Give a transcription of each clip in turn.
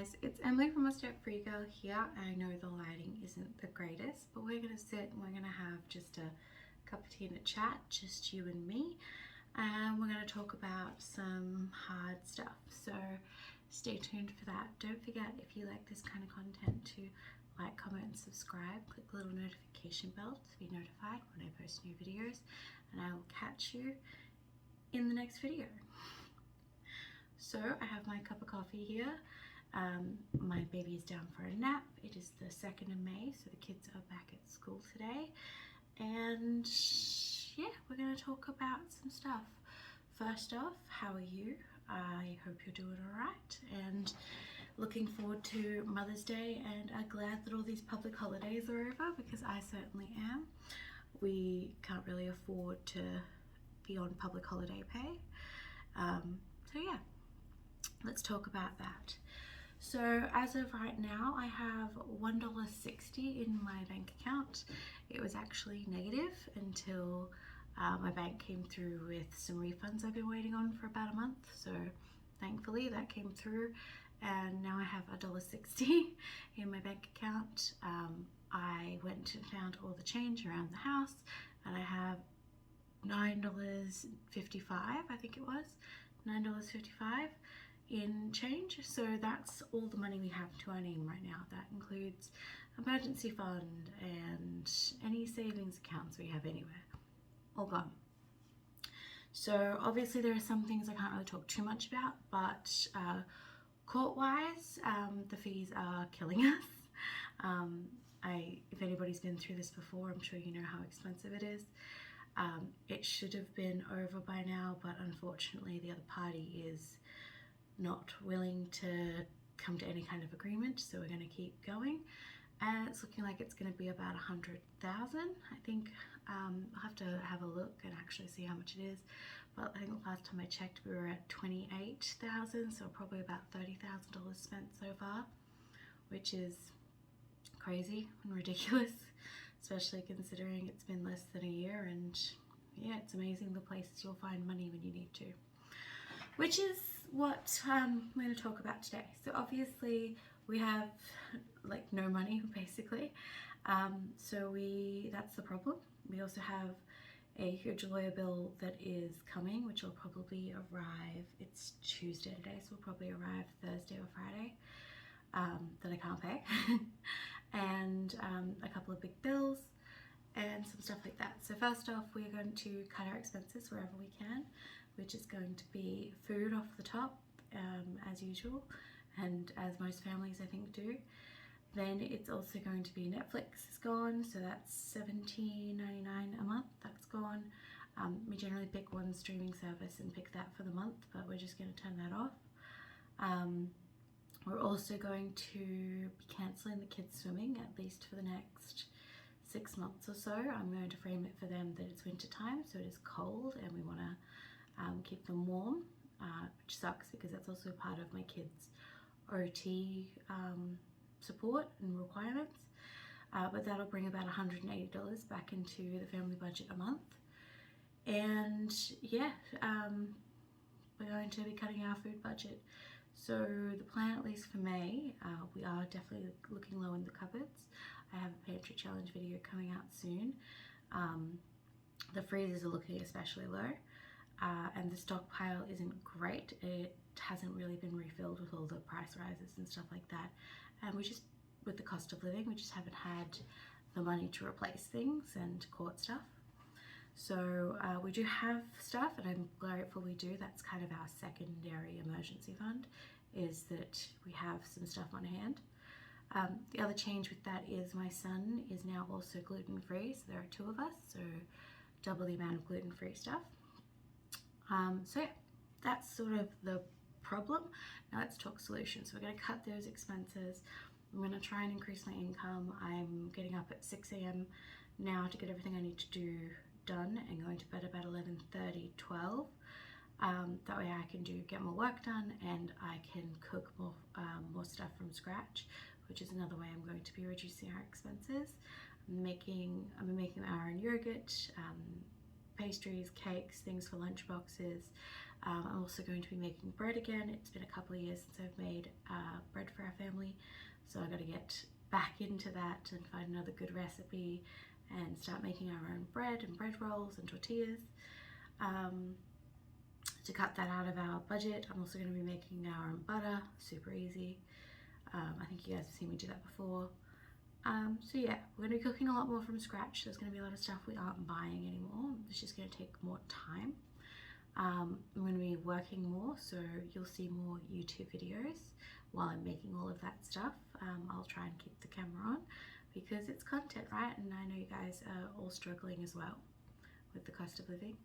guys, it's Emily from Australian Frugal here. I know the lighting isn't the greatest, but we're going to sit and we're going to have just a cup of tea and a chat, just you and me, and we're going to talk about some hard stuff. So stay tuned for that. Don't forget, if you like this kind of content, to like, comment and subscribe. Click the little notification bell to be notified when I post new videos, and I will catch you in the next video. So I have my cup of coffee here. My baby is down for a nap. It is the 2nd of May, so the kids are back at school today. And yeah, we're going to talk about some stuff. First off, how are you? I hope you're doing all right, and looking forward to Mother's Day, and are glad that all these public holidays are over, because I certainly am. We can't really afford to be on public holiday pay. So yeah, let's talk about that. So as of right now, I have $1.60 in my bank account. It was actually negative until my bank came through with some refunds I've been waiting on for about a month. So thankfully that came through, and now I have $1.60 in my bank account. I went and found all the change around the house, and I have $9.55, I think it was, $9.55 in change. So that's all the money we have to our name right now. That includes emergency fund and any savings accounts we have anywhere, all gone. So obviously there are some things I can't really talk too much about, but court-wise, the fees are killing us. If anybody's been through this before, I'm sure you know how expensive it is. It should have been over by now, but unfortunately the other party is not willing to come to any kind of agreement, so we're going to keep going, and it's looking like it's going to be about 100,000. I think I'll have to have a look and actually see how much it is, but I think the last time I checked we were at 28,000, so probably about $30,000 spent so far, which is crazy and ridiculous, especially considering it's been less than a year. And yeah, it's amazing the places you'll find money when you need to, which is what I'm going to talk about today. So obviously we have like no money basically, so that's the problem. We also have a huge lawyer bill that is coming, which will probably arrive, it's Tuesday today, so will probably arrive Thursday or Friday, that I can't pay. And a couple of big bills and some stuff like that. So first off, we're going to cut our expenses wherever we can, which is going to be food off the top, as usual, and as most families I think do. Then it's also going to be Netflix is gone, so that's $17.99 a month, that's gone. We generally pick one streaming service and pick that for the month, but we're just going to turn that off. We're also going to be cancelling the kids swimming, at least for the next 6 months or so. I'm going to frame it for them that it's winter time, so it is cold and we want to keep them warm, which sucks because that's also part of my kids' OT support and requirements. But that'll bring about $180 back into the family budget a month. And yeah, we're going to be cutting our food budget. So the plan, at least for May, we are definitely looking low in the cupboards. I have a Pantry challenge video coming out soon. The freezers are looking especially low, and the stockpile isn't great. It hasn't really been refilled with all the price rises and stuff like that, and with the cost of living, we just haven't had the money to replace things and court stuff. So we do have stuff, and I'm grateful we do. That's kind of our secondary emergency fund, is that we have some stuff on hand. The other change with that is my son is now also gluten-free, so there are 2 of us, so double the amount of gluten-free stuff. So yeah, that's sort of the problem. Now let's talk solutions. So we're going to cut those expenses. I'm going to try and increase my income. I'm getting up at 6 a.m. now to get everything I need to do done, and going to bed about 11:30, 12. That way I can get more work done, and I can cook more stuff from scratch, which is another way I'm going to be reducing our expenses. I'm making our own yogurt, pastries, cakes, things for lunch boxes. I'm also going to be making bread again. It's been a couple of years since I've made bread for our family, so I've got to get back into that and find another good recipe and start making our own bread and bread rolls and tortillas. To cut that out of our budget, I'm also going to be making our own butter, super easy. I think you guys have seen me do that before. So yeah, we're going to be cooking a lot more from scratch. There's going to be a lot of stuff we aren't buying anymore. It's just going to take more time. I'm going to be working more, so you'll see more YouTube videos while I'm making all of that stuff. I'll try and keep the camera on because it's content, right? And I know you guys are all struggling as well with the cost of living.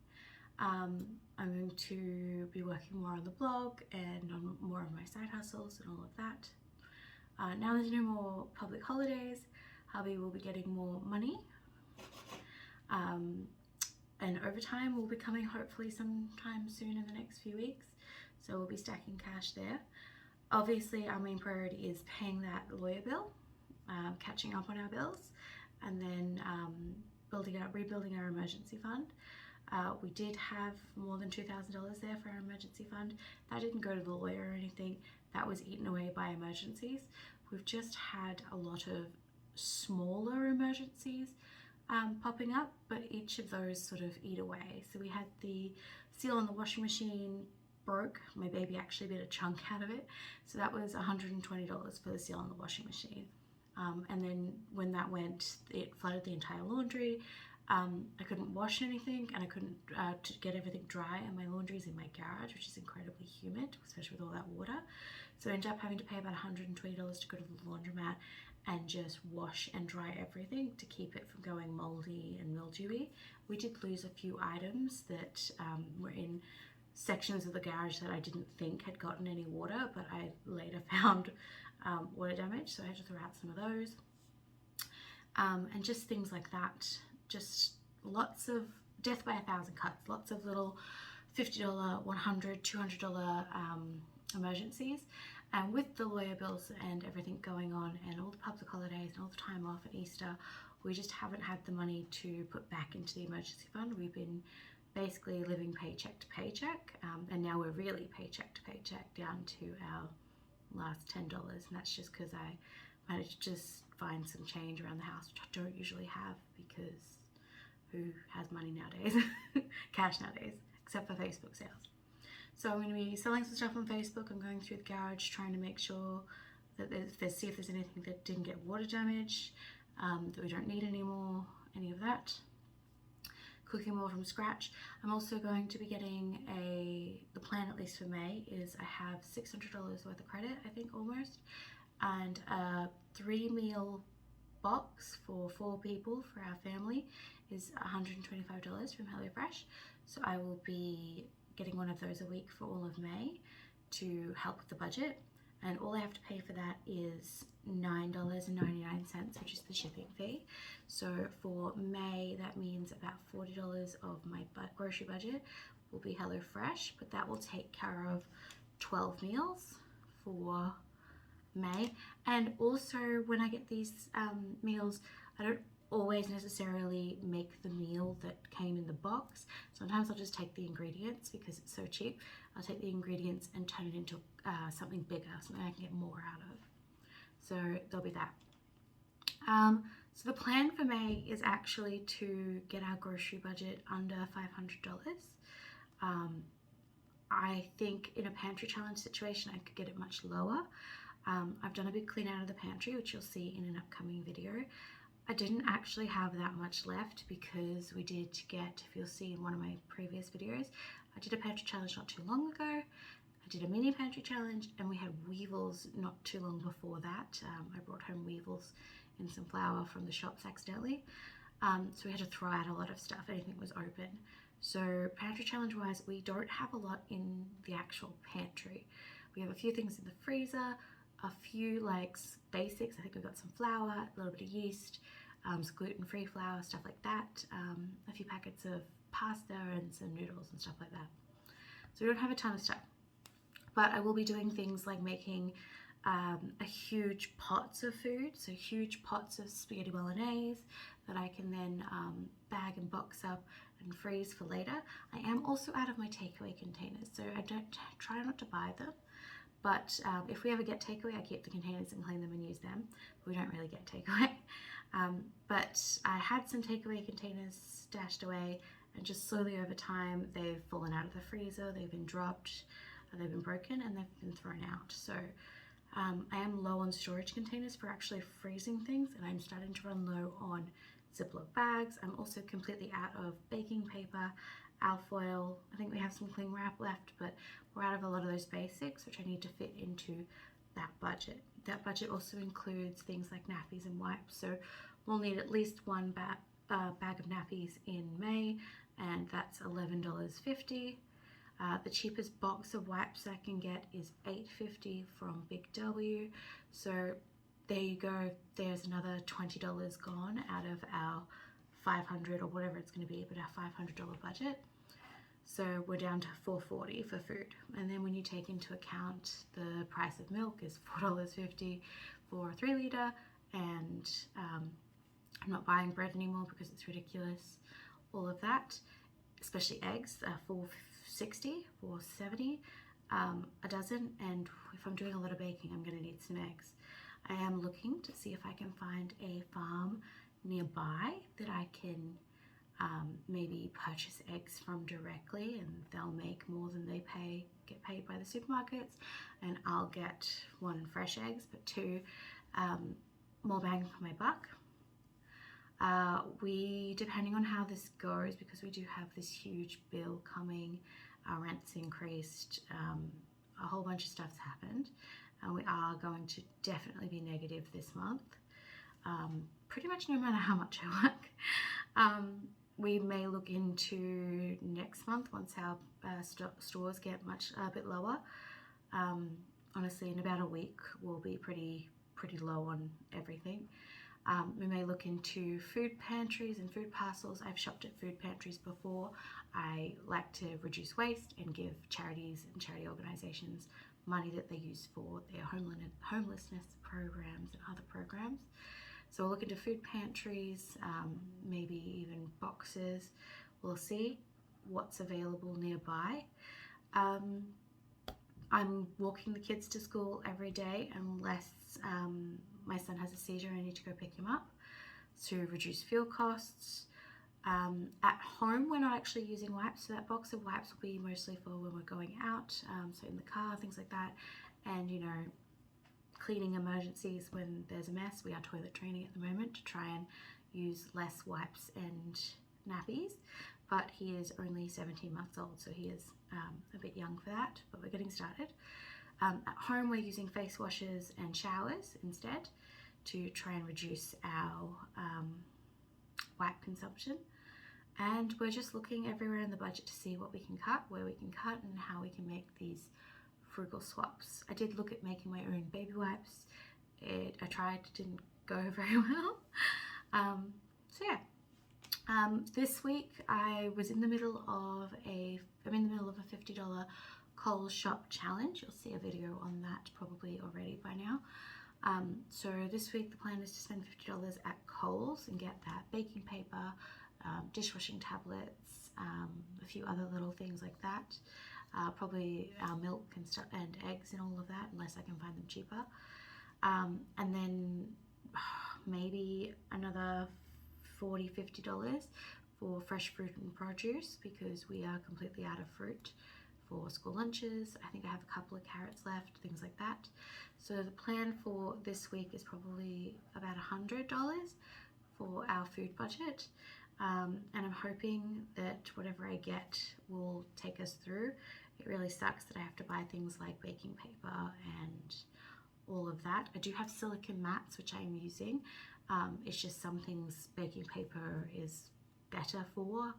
I'm going to be working more on the blog and on more of my side hustles and all of that. Now there's no more public holidays, hubby will be getting more money. And overtime will be coming hopefully sometime soon in the next few weeks. So we'll be stacking cash there. Obviously our main priority is paying that lawyer bill, catching up on our bills, and then rebuilding our emergency fund. We did have more than $2,000 there for our emergency fund. That didn't go to the lawyer or anything. That was eaten away by emergencies. We've just had a lot of smaller emergencies popping up, but each of those sort of eat away. So we had the seal on the washing machine broke. My baby actually bit a chunk out of it. So that was $120 for the seal on the washing machine. And then when that went, it flooded the entire laundry. I couldn't wash anything, and I couldn't to get everything dry, and my laundry's in my garage, which is incredibly humid, especially with all that water. So I ended up having to pay about $120 to go to the laundromat and just wash and dry everything to keep it from going moldy and mildewy. We did lose a few items that were in sections of the garage that I didn't think had gotten any water, but I later found water damage, so I had to throw out some of those. And just things like that. Just lots of death by 1,000 cuts, lots of little $50, $100, $200 emergencies. And with the lawyer bills and everything going on and all the public holidays and all the time off and Easter, we just haven't had the money to put back into the emergency fund. We've been basically living paycheck to paycheck, and now we're really paycheck to paycheck down to our last $10, and that's just because I managed to just find some change around the house, which I don't usually have because who has money nowadays? Cash nowadays, except for Facebook sales. So I'm going to be selling some stuff on Facebook. I'm going through the garage trying to make sure that see if there's anything that didn't get water damage, that we don't need anymore, any of that. Cooking more from scratch. I'm also going to be getting the plan, at least for May, is I have $600 worth of credit, I think, almost, and a 3-meal box for 4 people for our family is $125 from HelloFresh. So I will be getting one of those a week for all of May to help with the budget, and all I have to pay for that is $9.99, which is the shipping fee. So for May, that means about $40 of my grocery budget will be HelloFresh, but that will take care of 12 meals for May. And also when I get these meals, I don't always necessarily make the meal that came in the box. Sometimes I'll just take the ingredients because it's so cheap. I'll take the ingredients and turn it into something bigger, something I can get more out of. So there'll be that. So the plan for May is actually to get our grocery budget under $500. I think in a pantry challenge situation I could get it much lower. I've done a big clean out of the pantry, which you'll see in an upcoming video. I didn't actually have that much left because we did get, if you'll see in one of my previous videos, I did a pantry challenge not too long ago. I did a mini pantry challenge, and we had weevils not too long before that. I brought home weevils in some flour from the shops accidentally. So we had to throw out a lot of stuff, anything was open. So pantry challenge wise, we don't have a lot in the actual pantry. We have a few things in the freezer, a few like basics. I think we've got some flour, a little bit of yeast, some gluten-free flour, stuff like that, a few packets of pasta and some noodles and stuff like that. So we don't have a ton of stuff, but I will be doing things like making a huge pots of food, so huge pots of spaghetti bolognese that I can then bag and box up and freeze for later. I am also out of my takeaway containers, so I don't try not to buy them. But if we ever get takeaway, I keep the containers and clean them and use them. We don't really get takeaway. But I had some takeaway containers stashed away, and just slowly over time they've fallen out of the freezer, they've been dropped, they've been broken, and they've been thrown out. So I am low on storage containers for actually freezing things, and I'm starting to run low on Ziploc bags. I'm also completely out of baking paper, alfoil. I think we have some cling wrap left, but we're out of a lot of those basics, which I need to fit into that budget. That budget also includes things like nappies and wipes, so we'll need at least one bag of nappies in May, and that's $11.50. The cheapest box of wipes I can get is $8.50 from Big W. So there you go. There's another $20 gone out of our $500 or whatever it's going to be, but our $500 budget. So we're down to $4.40 for food. And then when you take into account the price of milk is $4.50 for a 3 litre, and I'm not buying bread anymore because it's ridiculous. All of that, especially eggs, $4.60, $4.70 a dozen, and if I'm doing a lot of baking, I'm going to need some eggs. I am looking to see if I can find a farm nearby that I can maybe purchase eggs from directly, and they'll make more than they get paid by the supermarkets, and I'll get 1, fresh eggs, but 2, more bang for my buck. We, depending on how this goes, because we do have this huge bill coming, our rent's increased, a whole bunch of stuff's happened, and we are going to definitely be negative this month, pretty much no matter how much I work. We may look into next month once our stores get a bit lower. Honestly, in about a week we'll be pretty low on everything. We may look into food pantries and food parcels. I've shopped at food pantries before. I like to reduce waste and give charities and charity organisations money that they use for their homelessness programs and other programs. So we'll look into food pantries, maybe even boxes. We'll see what's available nearby. I'm walking the kids to school every day unless my son has a seizure and I need to go pick him up to reduce fuel costs. At home, we're not actually using wipes, so that box of wipes will be mostly for when we're going out, so in the car, things like that, and you know, cleaning emergencies when there's a mess. We are toilet training at the moment to try and use less wipes and nappies, but he is only 17 months old, so he is a bit young for that, but we're getting started. At home, we're using face washes and showers instead to try and reduce our wipe consumption. And we're just looking everywhere in the budget to see what we can cut, where we can cut, and how we can make these frugal swaps. I did look at making my own baby wipes. I tried, didn't go very well. So yeah, this week I was in the middle of a $50 Coles shop challenge. You'll see a video on that probably already by now. So this week the plan is to spend $50 at Coles and get that baking paper, dishwashing tablets, a few other little things like that. Probably our milk and stuff and eggs and all of that, unless I can find them cheaper. And then maybe another $40, $50 for fresh fruit and produce, because we are completely out of fruit for school lunches. I think I have a couple of carrots left, things like that. So the plan for this week is probably about $100 for our food budget. And I'm hoping that whatever I get will take us through. It really sucks that I have to buy things like baking paper and all of that. I do have silicone mats, which I'm using. It's just some things baking paper is better for,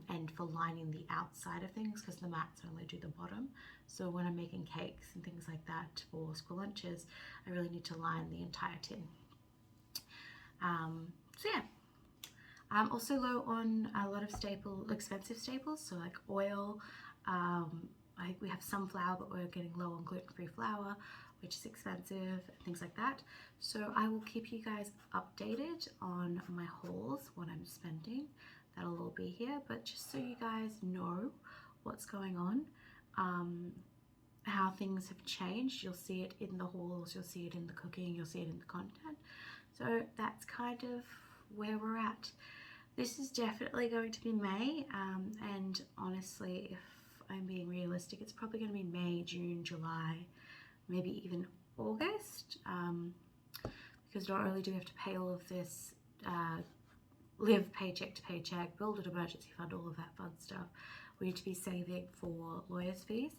and for lining the outside of things, because the mats only do the bottom. So when I'm making cakes and things like that for school lunches, I really need to line the entire tin. So yeah. I'm also low on a lot of expensive staples, so like oil. We have some flour, but we're getting low on gluten-free flour. which is expensive and things like that. So I will keep you guys updated on my hauls, what I'm spending. That'll all be here, but just so you guys know what's going on, how things have changed. You'll see it in the hauls, you'll see it in the cooking, you'll see it in the content. So that's kind of where we're at. This is definitely going to be May, and honestly, if I'm being realistic, it's probably going to be May, June, July, maybe even August, because not only do we have to pay all of this, live paycheck to paycheck, build an emergency fund, all of that fun stuff, we need to be saving for lawyers' fees,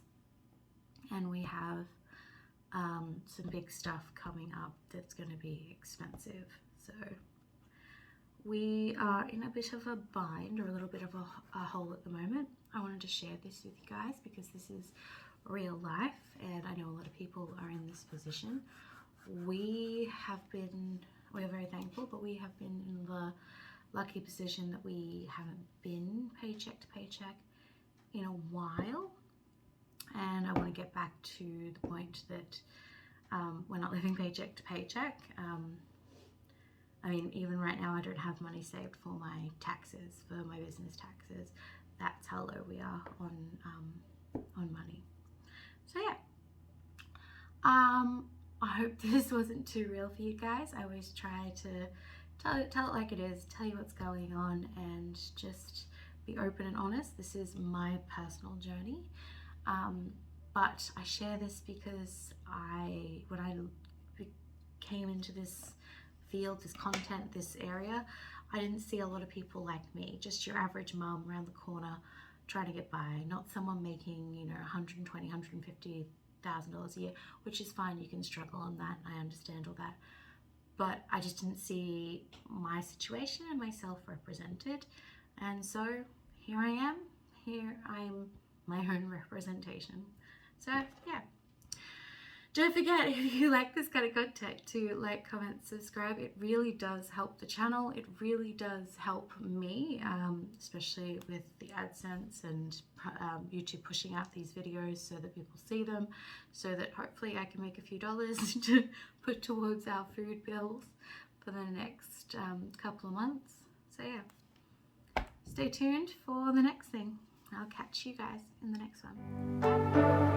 and we have some big stuff coming up that's going to be expensive. So we are in a bit of a bind, or a little bit of a hole at the moment. I wanted to share this with you guys because this is real life, and I know a lot of people are in this position. We're very thankful, but we have been in the lucky position that we haven't been paycheck to paycheck in a while, and I want to get back to the point that we're not living paycheck to paycheck. I mean, even right now I don't have money saved for my taxes, for my business taxes. That's how low we are on money. So yeah, I hope this wasn't too real for you guys. I always try to tell it like it is, tell you what's going on, and just be open and honest. This is my personal journey, but I share this because when I came into this field, this content, this area, I didn't see a lot of people like me, just your average mum around the corner trying to get by, not someone making, you know, $120,000, $150,000 a year, which is fine. You can struggle on that. I understand all that. But I just didn't see my situation and myself represented. And so here I am. Here I'm my own representation. So yeah. Don't forget, if you like this kind of content, to like, comment, subscribe. It really does help the channel. It really does help me, especially with the AdSense and YouTube pushing out these videos so that people see them, so that hopefully I can make a few dollars to put towards our food bills for the next couple of months. So yeah, stay tuned for the next thing. I'll catch you guys in the next one. Bye.